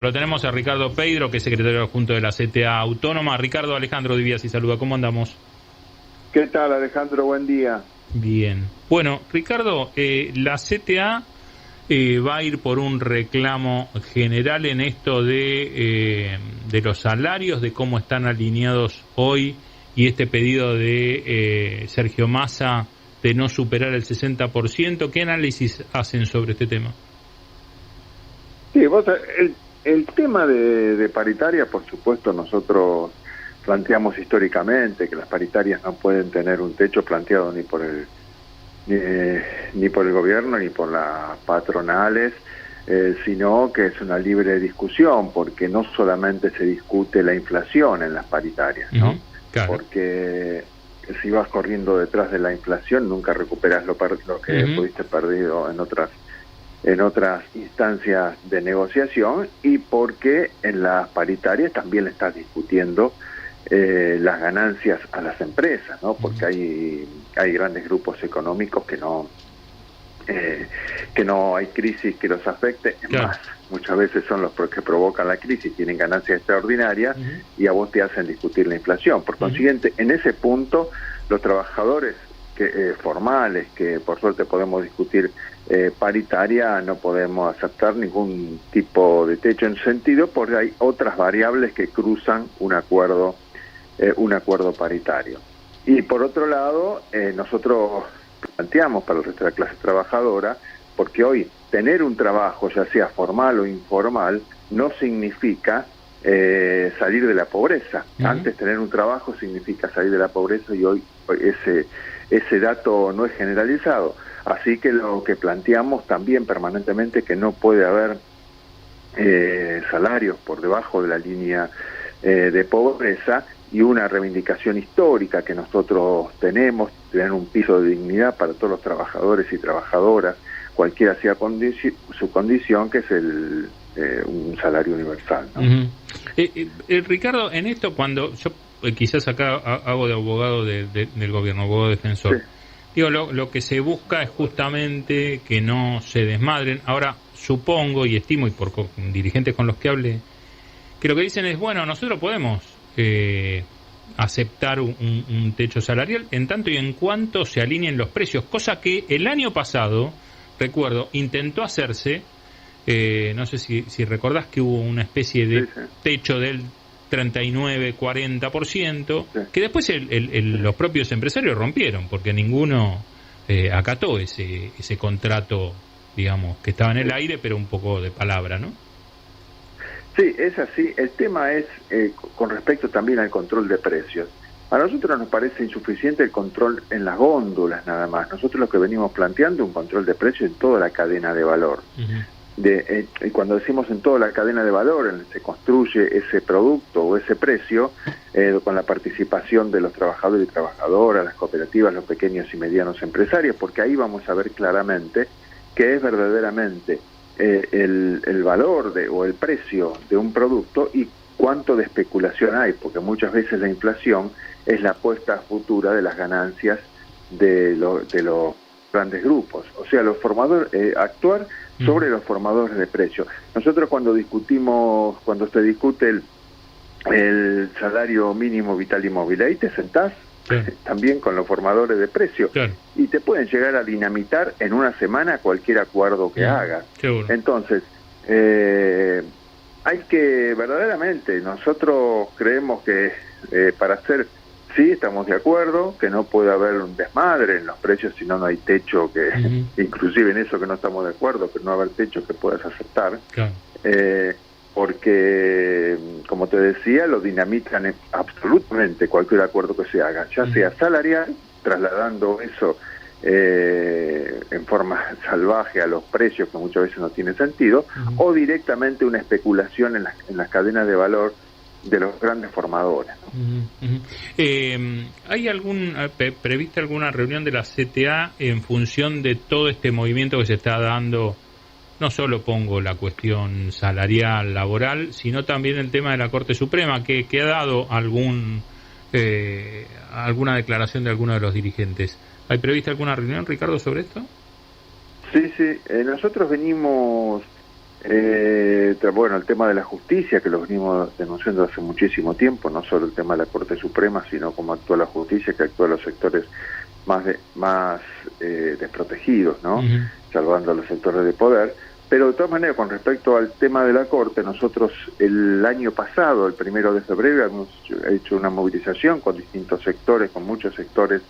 Lo tenemos a Ricardo Peidro, que es secretario adjunto de la CTA Autónoma. Ricardo, Alejandro Divías y saluda. ¿Cómo andamos? ¿Qué tal, Alejandro? Buen día. Bien. Bueno, Ricardo, la CTA va a ir por un reclamo general en esto de los salarios, de cómo están alineados hoy y este pedido de Sergio Massa de no superar el 60%. ¿Qué análisis hacen sobre este tema? Sí, el tema de paritaria, por supuesto, nosotros planteamos históricamente que las paritarias no pueden tener un techo planteado ni por el gobierno ni por las patronales, sino que es una libre discusión, porque no solamente se discute la inflación en las paritarias, ¿no? Claro. Porque si vas corriendo detrás de la inflación nunca recuperas lo que pudiste perdido en otras instancias de negociación, y porque en las paritarias también le estás discutiendo las ganancias a las empresas, ¿no? Porque hay grandes grupos económicos que no hay crisis que los afecte. Es más, muchas veces son los que provocan la crisis, tienen ganancias extraordinarias y a vos te hacen discutir la inflación. Por consiguiente, en ese punto, los trabajadores formales, que por suerte podemos discutir paritaria, no podemos aceptar ningún tipo de techo en sentido, porque hay otras variables que cruzan un acuerdo paritario. Y por otro lado, nosotros planteamos para el resto de la clase trabajadora, porque hoy tener un trabajo, ya sea formal o informal, no significa salir de la pobreza. Antes tener un trabajo significa salir de la pobreza, y hoy ese dato no es generalizado. Así que lo que planteamos también permanentemente, que no puede haber salarios por debajo de la línea de pobreza, y una reivindicación histórica que nosotros tenemos, tener un piso de dignidad para todos los trabajadores y trabajadoras, cualquiera sea su condición, que es un salario universal, ¿no? Ricardo, en esto, cuando yo quizás acá hago de abogado del gobierno, abogado defensor, digo, lo que se busca es justamente que no se desmadren. Ahora, supongo y estimo, y por dirigentes con los que hable, que lo que dicen es, bueno, nosotros podemos aceptar un techo salarial en tanto y en cuanto se alineen los precios, cosa que el año pasado, recuerdo, intentó hacerse. No sé si recordás que hubo una especie de techo del 39-40%, que después los propios empresarios rompieron, porque ninguno acató ese contrato, digamos, que estaba en el aire, pero un poco de palabra, ¿no? Sí, es así. El tema es con respecto también al control de precios. A nosotros nos parece insuficiente el control en las góndolas nada más. Nosotros lo que venimos planteando es un control de precios en toda la cadena de valor. Y cuando decimos en toda la cadena de valor, en donde se construye ese producto o ese precio, con la participación de los trabajadores y trabajadoras, las cooperativas, los pequeños y medianos empresarios, porque ahí vamos a ver claramente qué es verdaderamente el valor o el precio de un producto y cuánto de especulación hay, porque muchas veces la inflación es la apuesta futura de las ganancias de los grandes grupos. O sea, los formadores, actuar sobre los formadores de precios. Nosotros cuando se discute el salario mínimo vital y móvil, ahí te sentás también con los formadores de precios, y te pueden llegar a dinamitar en una semana cualquier acuerdo que hagas. Entonces, hay que verdaderamente, nosotros creemos que para hacer, sí, estamos de acuerdo que no puede haber un desmadre en los precios, si no hay techo, que inclusive en eso que no estamos de acuerdo, pero no haber techo que puedas aceptar, porque, como te decía, lo dinamitan absolutamente cualquier acuerdo que se haga, ya sea salarial, trasladando eso en forma salvaje a los precios, que muchas veces no tiene sentido, o directamente una especulación en las cadenas de valor de los grandes formadores, ¿no? ¿Hay prevista alguna reunión de la CTA en función de todo este movimiento que se está dando? No solo pongo la cuestión salarial, laboral, sino también el tema de la Corte Suprema, que ha dado alguna declaración de alguno de los dirigentes. ¿Hay prevista alguna reunión, Ricardo, sobre esto? Sí, nosotros venimos Bueno, el tema de la justicia, que lo venimos denunciando hace muchísimo tiempo, no solo el tema de la Corte Suprema, sino cómo actúa la justicia, que actúa en los sectores más desprotegidos, ¿no? Uh-huh. Salvando a los sectores de poder. Pero de todas maneras, con respecto al tema de la Corte, nosotros el año pasado, el 1 de febrero, hemos hecho una movilización con distintos sectores, con muchos sectores,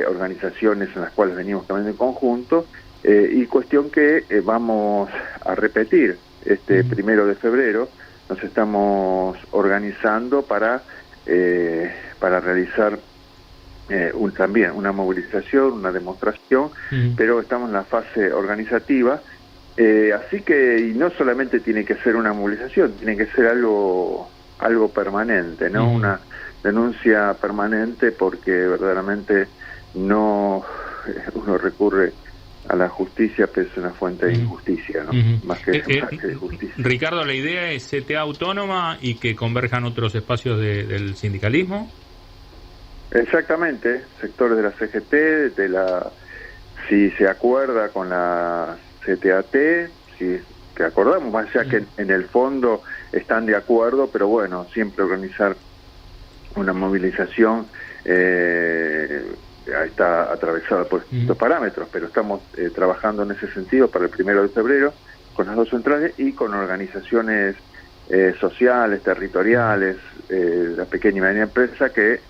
organizaciones en las cuales venimos caminando en conjunto, y cuestión que vamos a repetir este 1 de febrero. Nos estamos organizando para realizar también una movilización, una demostración, pero estamos en la fase organizativa, así que, y no solamente tiene que ser una movilización, tiene que ser algo permanente, ¿no? Una denuncia permanente, porque verdaderamente no uno recurre a la justicia, pero es una fuente de injusticia, ¿no? Más que de justicia. Ricardo, la idea es CTA autónoma y que converjan otros espacios del sindicalismo. Exactamente, sectores de la CGT, si se acuerda con la CTAT, si que acordamos, más allá que en el fondo están de acuerdo, pero bueno, siempre organizar una movilización está atravesada por estos parámetros, pero estamos trabajando en ese sentido para el 1 de febrero con las dos centrales y con organizaciones sociales, territoriales, la pequeña y mediana empresa, que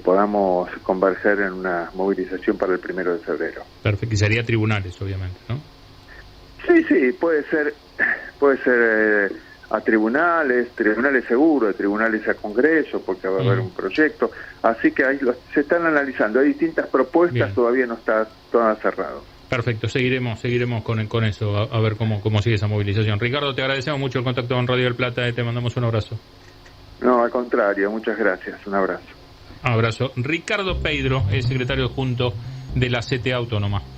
podamos converger en una movilización para el 1 de febrero. Perfecto, y sería tribunales, obviamente, ¿no? Sí, puede ser a tribunales seguro, tribunales a Congreso, porque va a haber un proyecto, así que ahí se están analizando, hay distintas propuestas. Bien. Todavía no está todo cerrado. Perfecto, seguiremos con eso, a ver cómo sigue esa movilización. Ricardo, te agradecemos mucho el contacto con Radio del Plata, te mandamos un abrazo. No, al contrario, muchas gracias, un abrazo. Abrazo. Ricardo Peidro, el secretario adjunto de la CTA Autónoma.